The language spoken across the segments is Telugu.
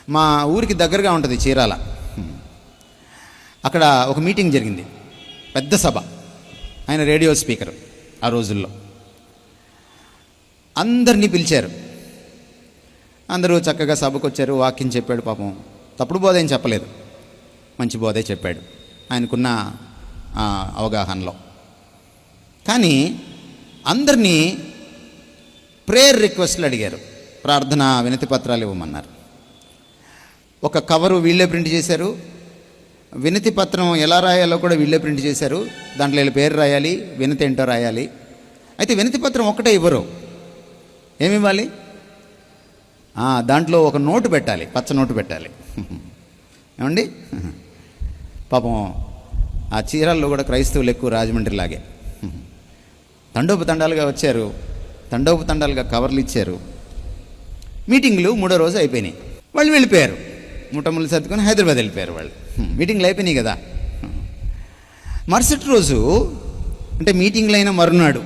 మా ఊరికి దగ్గరగా ఉంటుంది చీరాల. అక్కడ ఒక మీటింగ్ జరిగింది, పెద్ద సభ. ఆయన రేడియో స్పీకర్ ఆ రోజుల్లో. అందరినీ పిలిచారు. అందరూ చక్కగా సభకు వచ్చారు. వాక్యం చెప్పాడు. పాపం తప్పుడు బోధ ఏం చెప్పలేదు, మంచి బోధే చెప్పాడు ఆయనకున్న అవగాహనలో. కానీ అందరినీ ప్రేయర్ రిక్వెస్ట్లు అడిగారు, ప్రార్థన వినతి పత్రాలు ఇవ్వమన్నారు. ఒక కవరు వీళ్ళే ప్రింట్ చేశారు, వినతి పత్రం ఎలా రాయాలో కూడా వీళ్ళే ప్రింట్ చేశారు. దాంట్లో వీళ్ళ పేరు రాయాలి, వినతి ఏంటో రాయాలి. అయితే వినతి పత్రం ఒక్కటే ఇవ్వరు, ఏమి ఇవ్వాలి? దాంట్లో ఒక నోటు పెట్టాలి, పచ్చ నోటు పెట్టాలి. ఏమండి, పాపం ఆ చీరాల్లో కూడా క్రైస్తవులు ఎక్కువ, రాజమండ్రిలాగే తండోపతండాలుగా వచ్చారు, తండోపతండాలుగా కవర్లు ఇచ్చారు. మీటింగ్లు 3వ రోజు అయిపోయినాయి. వాళ్ళు వెళ్ళిపోయారు, ముఠములు సర్దుకొని హైదరాబాద్ వెళ్ళిపోయారు వాళ్ళు. మీటింగ్లు అయిపోయినాయి కదా. మరుసటి రోజు అంటే మీటింగ్లు అయిన మరునాడు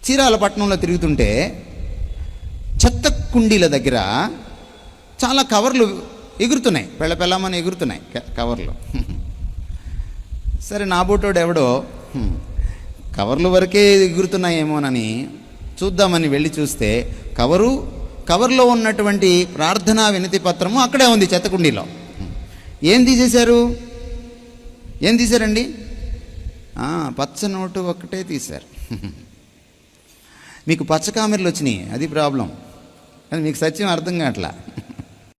చీరాల పట్టణంలో తిరుగుతుంటే చెత్త కుండీల దగ్గర చాలా కవర్లు ఎగురుతున్నాయి, పెళ్ళమని ఎగురుతున్నాయి కవర్లు. సరే, నాబోటోడు ఎవడో కవర్లు వరకే ఎగురుతున్నాయేమోనని చూద్దామని వెళ్ళి చూస్తే కవర్లో ఉన్నటువంటి ప్రార్థనా వినతి పత్రము అక్కడే ఉంది, చెత్తకుండీలో. ఏం తీశారండి? పచ్చ నోటు ఒక్కటే తీశారు. మీకు పచ్చ కామెర్లు వచ్చినాయి, అది ప్రాబ్లం. కానీ మీకు సత్యం అర్థం కావట్లా.